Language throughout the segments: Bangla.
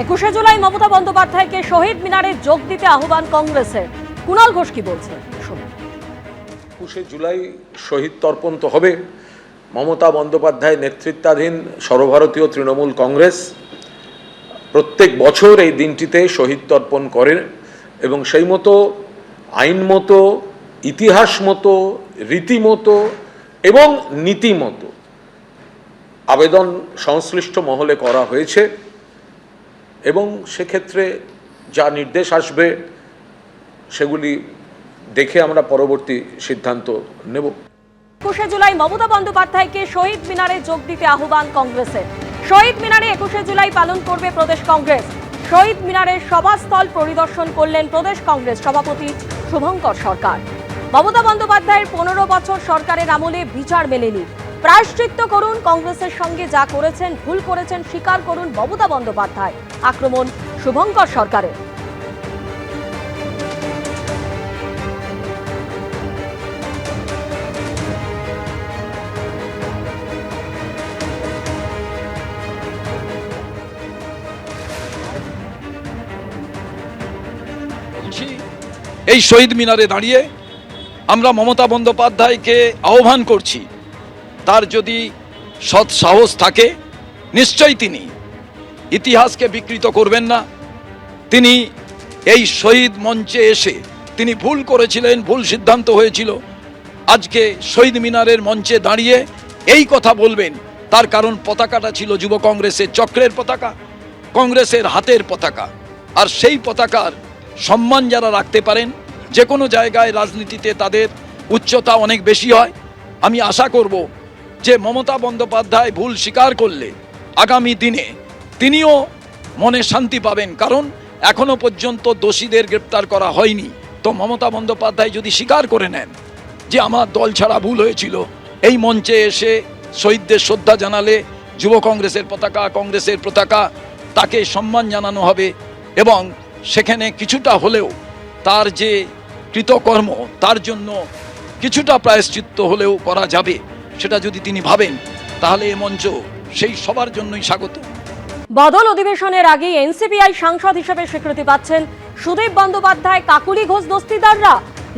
21শে জুলাই মমতা বন্দ্যোপাধ্যায়কে শহীদ মিনারে যোগ দিতে আহ্বান কংগ্রেসের। কুণাল ঘোষ কি বলছেন শুনুন। 21শে জুলাই শহীদ তর্পণ তো হবে। মমতা বন্দ্যোপাধ্যায় নেতৃত্বাধীন সর্বভারতীয় তৃণমূল কংগ্রেস প্রত্যেক বছর এই দিনটিতে শহীদ তর্পণ করে এবং সেই মতো আইন মতো, ইতিহাস মতো, রীতিমতো এবং নীতিমতো আবেদন সংশ্লিষ্ট মহলে করা হয়েছে এবং সেক্ষেত্রে যা নির্দেশ আসবে সেগুলি দেখে আমরা পরবর্তী সিদ্ধান্ত নেব। 21শে জুলাই মমতা বন্দ্যোপাধ্যায়কে শহীদ মিনারে যোগ দিতে আহ্বান কংগ্রেসের। শহীদ মিনারে 21শে জুলাই পালন করবে প্রদেশ কংগ্রেস। শহীদ মিনারের সভাস্থল পরিদর্শন করলেন প্রদেশ কংগ্রেস সভাপতি শুভঙ্কর সরকার। মমতা বন্দ্যোপাধ্যায়ের 15 বছর সরকারের আমলে বিচার মেলেনি। প্রায়শ্চিত্ত করুন, কংগ্রেসের সঙ্গে যা করেছেন, ভুল করেছেন স্বীকার করুন মমতা বন্দ্যোপাধ্যায়। আক্রমণ শুভঙ্কর সরকারের। এই শহীদ মিনারে দাঁড়িয়ে আমরা মমতা বন্দ্যোপাধ্যায়কে আহ্বান করছি, তার যদি সৎ সাহস থাকে নিশ্চয়ই তিনি ইতিহাসকে বিকৃত করবেন না। তিনি এই শহীদ মঞ্চে এসে তিনি ভুল করেছিলেন, ভুল সিদ্ধান্ত হয়েছিল। আজকে শহীদ মিনারের মঞ্চে দাঁড়িয়ে এই কথা বলবেন, তার কারণ পতাকাটা ছিল যুব কংগ্রেসের চক্রের পতাকা, কংগ্রেসের হাতের পতাকা। আর সেই পতাকার সম্মান যারা রাখতে পারেন, যে কোনো জায়গায় রাজনীতিতে তাদের উচ্চতা অনেক বেশি হয়। আমি আশা করব যে মমতা বন্দ্যোপাধ্যায় ভুল স্বীকার করলে আগামী দিনে তিনিও মনে শান্তি পাবেন, কারণ এখনো পর্যন্ত দোষীদের গ্রেপ্তার করা হয়নি। তো মমতা বন্দ্যোপাধ্যায় যদি স্বীকার করে নেন যে আমার দল ছাড়া ভুল হয়েছিল, এই মঞ্চে এসে শহীদদের শ্রদ্ধা জানালে যুব কংগ্রেসের পতাকা, কংগ্রেসের পতাকা, তাকে সম্মান জানানো হবে এবং সেখানে কিছুটা হলেও তার যে কৃতকর্ম, তার জন্য কিছুটা প্রায়শ্চিত্ত হলেও করা যাবে। সেটা যদি তিনি ভাবেন তাহলে এই মঞ্চ সেই সবার জন্যই স্বাগত। বাদল অধিবেশনের আগে এনসিপিআই সাংসদ হিসেবে স্বীকৃতি পাচ্ছেন সুদীপ বন্দ্যোপাধ্যায়, কাকুলি ঘোষ দস্তিদাররা।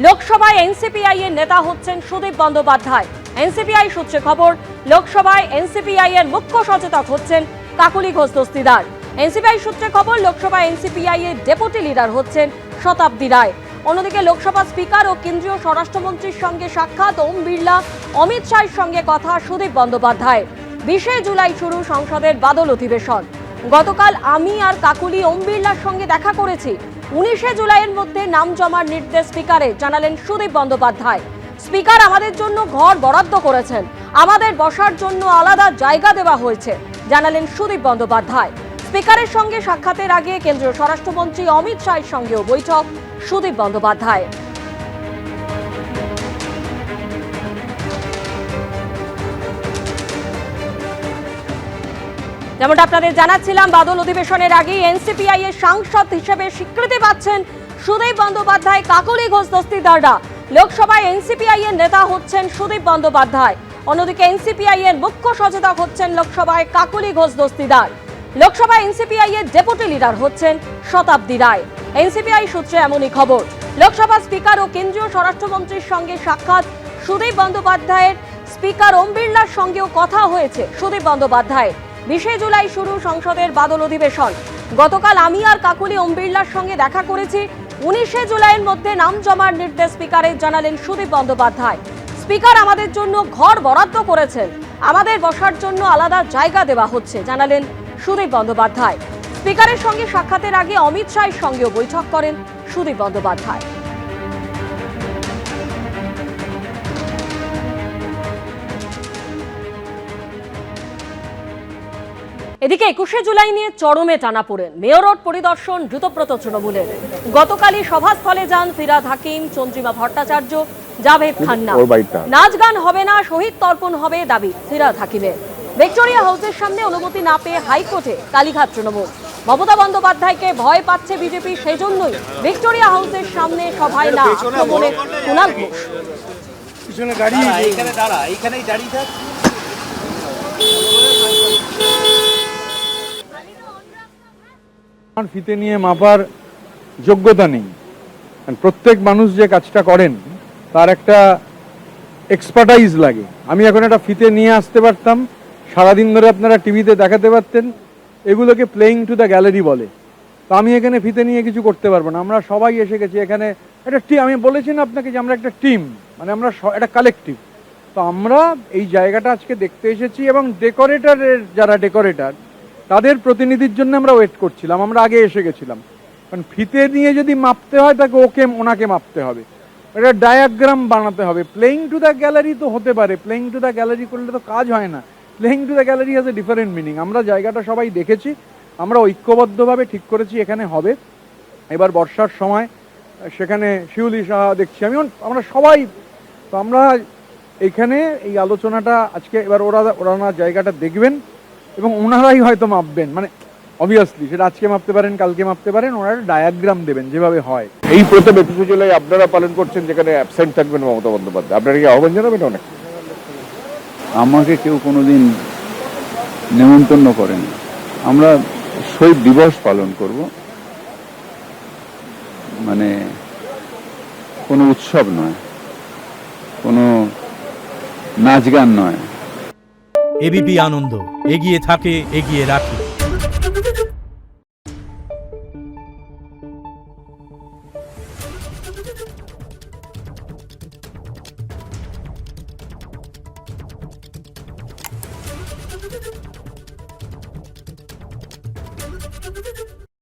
লোকসভায় এনসিপিআই এর নেতা হচ্ছেন সুদীপ বন্দ্যোপাধ্যায়। এনসিপিআই সূত্রে খবর, লোকসভায় এনসিপিআই এর মুখ্য সচেতক হচ্ছেন কাকুলি ঘোষ দস্তিদার। এনসিপিআই সূত্রে খবর, লোকসভায় এনসিপিআই এর ডেপুটি লিডার হচ্ছেন শতাব্দী রায়। অন্যদিকে লোকসভা স্পিকার ও কেন্দ্রীয় স্বরাষ্ট্রমন্ত্রীর সঙ্গে সাক্ষাৎ, ওম বিড়লা, অমিত শাহের সঙ্গে কথা সুদীপ বন্দ্যোপাধ্যায়। 20শে জুলাই শুরু সংসদের বাদল অধিবেশন। গতকাল আমি আর কাকুলি ওম বিড়লার সঙ্গে দেখা করেছি। 19শে জুলাইয়ের মধ্যে নাম জমার নির্দেশ স্পিকারে, জানালেন সুদীপ বন্দ্যোপাধ্যায়। স্পিকার আমাদের জন্য ঘর বরাদ্দ করেছেন, আমাদের বসার জন্য আলাদা জায়গা দেওয়া হয়েছে, জানালেন সুদীপ বন্দ্যোপাধ্যায়। স্পিকারের সঙ্গে সাক্ষাতের আগে কেন্দ্রীয় স্বরাষ্ট্রমন্ত্রী অমিত শাহের সঙ্গেও বৈঠক সুদীপ বন্দ্যোপাধ্যায়। যেমনটা আপনাদের জানাচ্ছিলাম, বাদল অধিবেশনের আগে এনসিপিআই এর সাংসদ হিসেবে স্বীকৃতি পাচ্ছেন সুদীপ বন্দ্যোপাধ্যায়, কাকুলি ঘোষ দস্তিদাররা। লোকসভায় এনসিপিআই এর নেতা হচ্ছেন সুদীপ বন্দ্যোপাধ্যায়। অন্যদিকে এনসিপিআই এর মুখ্য সচেতক হচ্ছেন লোকসভায় কাকুলি ঘোষ দস্তিদার। লোকসভায় এনসিপিআই এর ডেপুটি লিডার হচ্ছেন শতাব্দী রায়। এনসিপিআই সূত্রে এমনই খবর, লোকসভা স্পিকার ও কেন্দ্রীয় স্বরাষ্ট্রমন্ত্রীর সঙ্গে সাক্ষাৎ সুদীপ বন্দ্যোপাধ্যায়ের। স্পিকার ওম বিড়লার সঙ্গেও কথা হয়েছে সুদীপ বন্দ্যোপাধ্যায়ের। 20শে জুলাই শুরু সংসদের বাদল অধিবেশন। গতকাল আমি আর কাকুলি ওম বিড়লার সঙ্গে দেখা করেছি। 19শে জুলাইয়ের মধ্যে নাম জমার নির্দেশ স্পিকারে, জানালেন সুদীপ বন্দ্যোপাধ্যায়। স্পিকার আমাদের জন্য ঘর বরাদ্দ করেছেন, আমাদের বসার জন্য আলাদা জায়গা দেওয়া হচ্ছে, জানালেন সুদীপ বন্দ্যোপাধ্যায়। স্পিকারের সঙ্গে সাক্ষাতের আগে অমিত শাহের সঙ্গেও বৈঠক করেন সুদীপ বন্দ্যোপাধ্যায়। এদিকে 21শে জুলাই নিয়ে চরমে টানাপোড়েন। মেয়র রোড পরিদর্শন দ্রুতব্রত তৃণমূলের। গতকালই সভাস্থলে যান ফিরহাদ হাকিম, চন্দ্রিমা ভট্টাচার্য, জাভেদ খান্না। নাচ গান হবে না, শহীদ তর্পণ হবে দাবি ফিরহাদ হাকিমের। ভিক্টোরিয়া হাউসের সামনে অনুমতি না পেয়ে হাইকোর্টে কালীঘাট তৃণমূল। মমতা বন্দ্যোপাধ্যায়কে ভয় পাচ্ছে বিজেপি, সেজন্যই ভিক্টোরিয়া হাউসের সামনে সভায় না আক্রমণে কুণাল ঘোষ। আমার ফিতে নিয়ে মাপার যোগ্যতা নেই। প্রত্যেক মানুষ যে কাজটা করেন তার একটা এক্সপার্টাইজ লাগে। আমি এখন একটা ফিতে নিয়ে আসতে পারতাম, সারাদিন ধরে আপনারা টিভিতে দেখাতে পারতেন, এগুলোকে প্লেইং টু দ্য গ্যালারি বলে। তো আমি এখানে ফিতে নিয়ে কিছু করতে পারবো না। আমরা সবাই এসে গেছি এখানে, একটা টিম। আমি বলেছি না আপনাকে যে আমরা একটা টিম, মানে আমরা একটা কালেকটিভ। তো আমরা এই জায়গাটা আজকে দেখতে এসেছি এবং ডেকোরেটরের যারা ডেকোরেটর তাদের প্রতিনিধির জন্য আমরা ওয়েট করছিলাম। আমরা আগে এসে গেছিলাম, কারণ ফিতে নিয়ে যদি মাপতে হয় তাকে ওনাকে মাপতে হবে, একটা ডায়াগ্রাম বানাতে হবে। প্লেইং টু দ্য গ্যালারি তো হতে পারে, প্লেইং টু দ্য গ্যালারি করলে তো কাজ হয় না। Playing to the gallery has a different meaning. আমরা জায়গাটা সবাই দেখেছি, আমরা ঐক্যবদ্ধভাবে ঠিক করেছি এখানে হবে। এবার বর্ষার সময় সেখানে শিউলি সাহা দেখছি আমি, আমরা সবাই। তো আমরা এইখানে এই আলোচনাটা আজকে, এবার ওরা জায়গাটা দেখবেন এবং ওনারাই হয়তো মাপবেন, মানে অবভিয়াসলি সেটা আজকে মাপতে পারেন, কালকে মাপতে পারেন, ওনারা ডায়াগ্রাম দেবেন যেভাবে হয়। এই প্রথম 21শে জুলাই আপনারা পালন করছেন, যেখানে অ্যাবসেন্ট থাকবেন মমতা বন্দ্যোপাধ্যায়, আপনারা কি আহ্বান জানাবেন? অনেক আমাকে কেউ কোনোদিন নেমন্তন্ন করেন। আমরা শহীদ দিবস পালন করব, মানে কোনো উৎসব নয়, কোনো নাচ গান নয়। এবিপি আনন্দ, এগিয়ে থাকে, এগিয়ে রাখে।